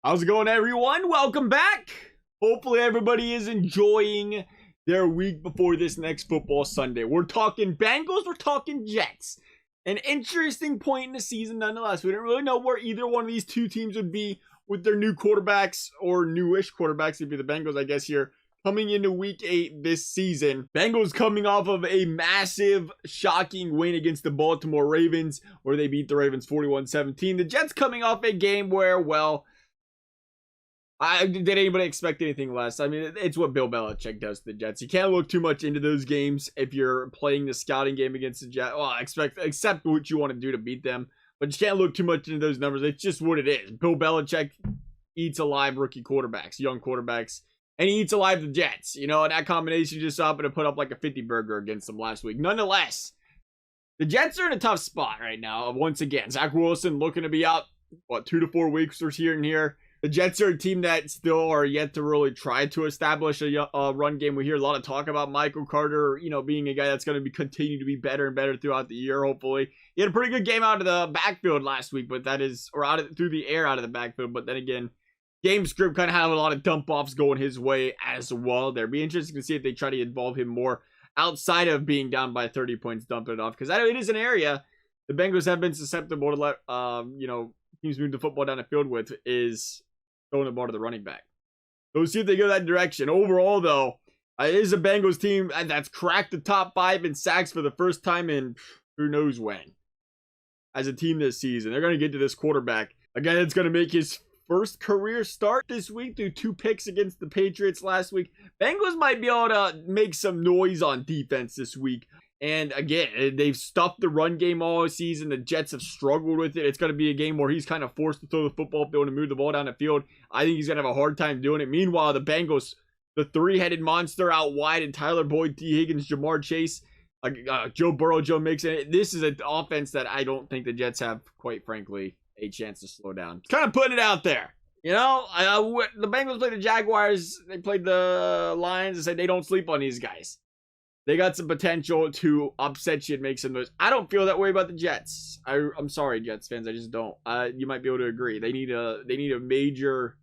How's it going, everyone? Welcome back. Hopefully everybody is enjoying their week before this next football Sunday. We're talking Bengals, we're talking Jets. An interesting point in the season nonetheless. We didn't really know where either one of these two teams would be with their new quarterbacks, or newish quarterbacks. It'd be the Bengals, I guess, here coming into week 8 this season. Bengals coming off of a massive, shocking win against the Baltimore Ravens, where they beat the Ravens 41-17. The Jets coming off a game where, well, did anybody expect anything less? I mean, it's what Bill Belichick does to the Jets. You can't look too much into those games if you're playing the scouting game against the Jets. Well, accept what you want to do to beat them, but you can't look too much into those numbers. It's just what it is. Bill Belichick eats alive rookie quarterbacks, young quarterbacks, and he eats alive the Jets. You know, and that combination just happened to put up like a 50 burger against them last week. Nonetheless, the Jets are in a tough spot right now. Once again, Zach Wilson looking to be out, 2 to 4 weeks or here and here. The Jets are a team that still are yet to really try to establish a run game. We hear a lot of talk about Michael Carter, being a guy that's going to continue to be better and better throughout the year, hopefully. He had a pretty good game out of the backfield last week, but through the air out of the backfield. But then again, game script kind of had a lot of dump-offs going his way as well. There'd be interesting to see if they try to involve him more outside of being down by 30 points, dumping it off. Because it is an area the Bengals have been susceptible to let, teams move the football down the field with, is throwing the ball to the running back. So we'll see if they go that direction. Overall, though, it is a Bengals team that's cracked the top 5 in sacks for the first time in who knows when. As a team this season, they're going to get to this quarterback. Again, it's going to make his first career start this week through 2 picks against the Patriots last week. Bengals might be able to make some noise on defense this week. And again, they've stuffed the run game all season. The Jets have struggled with it. It's going to be a game where he's kind of forced to throw the football if they want to move the ball down the field. I think he's going to have a hard time doing it. Meanwhile, the Bengals, the 3-headed monster out wide, and Tyler Boyd, T. Higgins, Jamar Chase, Joe Burrow, Joe Mixon. This is an offense that I don't think the Jets have, quite frankly, a chance to slow down. Kind of putting it out there. The Bengals played the Jaguars. They played the Lions and said they don't sleep on these guys. They got some potential to upset you and make some noise. I don't feel that way about the Jets. I'm sorry, Jets fans. I just don't. You might be able to agree. They need a major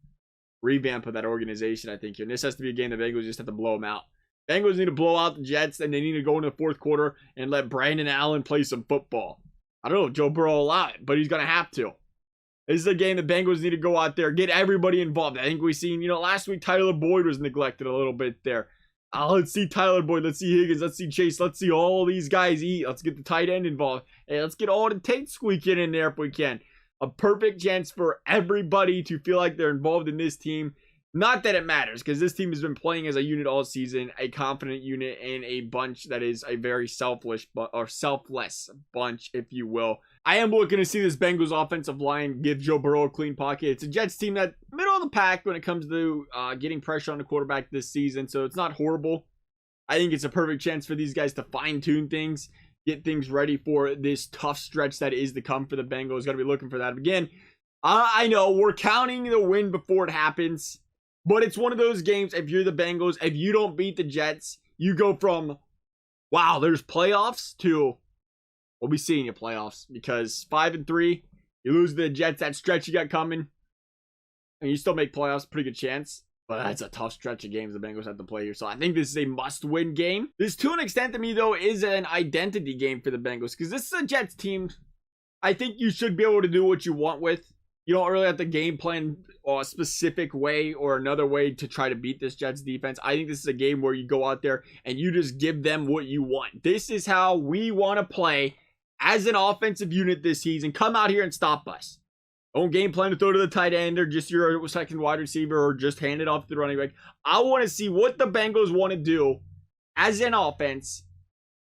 revamp of that organization, I think. And this has to be a game the Bengals just have to blow them out. Bengals need to blow out the Jets, and they need to go into the fourth quarter and let Brandon Allen play some football. I don't know if Joe Burrow will allow it, but he's going to have to. This is a game the Bengals need to go out there, get everybody involved. I think we've seen, last week Tyler Boyd was neglected a little bit there. Let's see Tyler Boyd. Let's see Higgins. Let's see Chase. Let's see all these guys eat. Let's get the tight end involved. Hey, let's get all the Tate squeaking in there if we can. A perfect chance for everybody to feel like they're involved in this team. Not that it matters, because this team has been playing as a unit all season, a confident unit, and a bunch that is a very selfless bunch, if you will. I am looking to see this Bengals offensive line give Joe Burrow a clean pocket. It's a Jets team that middle of the pack when it comes to getting pressure on the quarterback this season, so it's not horrible. I think it's a perfect chance for these guys to fine-tune things, get things ready for this tough stretch that is to come for the Bengals. Got to be looking for that. Again, I know we're counting the win before it happens, but it's one of those games, if you're the Bengals, if you don't beat the Jets, you go from, wow, there's playoffs, to we'll be seeing you playoffs, because 5-3, you lose to the Jets, that stretch you got coming, and you still make playoffs, pretty good chance. But that's a tough stretch of games the Bengals have to play here. So I think this is a must-win game. This, to an extent to me, though, is an identity game for the Bengals, because this is a Jets team I think you should be able to do what you want with. You don't really have to game plan a specific way or another way to try to beat this Jets defense. I think this is a game where you go out there and you just give them what you want. This is how we want to play as an offensive unit this season. Come out here and stop us. Don't game plan to throw to the tight end or just your second wide receiver or just hand it off to the running back. I want to see what the Bengals want to do as an offense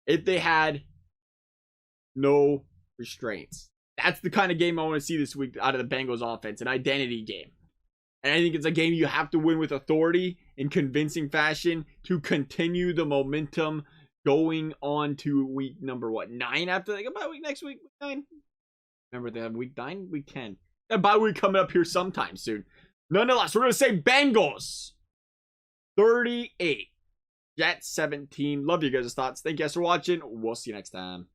if they had no restraints. That's the kind of game I want to see this week out of the Bengals offense, an identity game. And I think it's a game you have to win with authority in convincing fashion to continue the momentum going on to week number 9 after they go bye week next week, week 9. Remember they have week 9, week 10. A bye week coming up here sometime soon. Nonetheless, we're going to say Bengals 38, Jets 17. Love you guys' thoughts. Thank you guys for watching. We'll see you next time.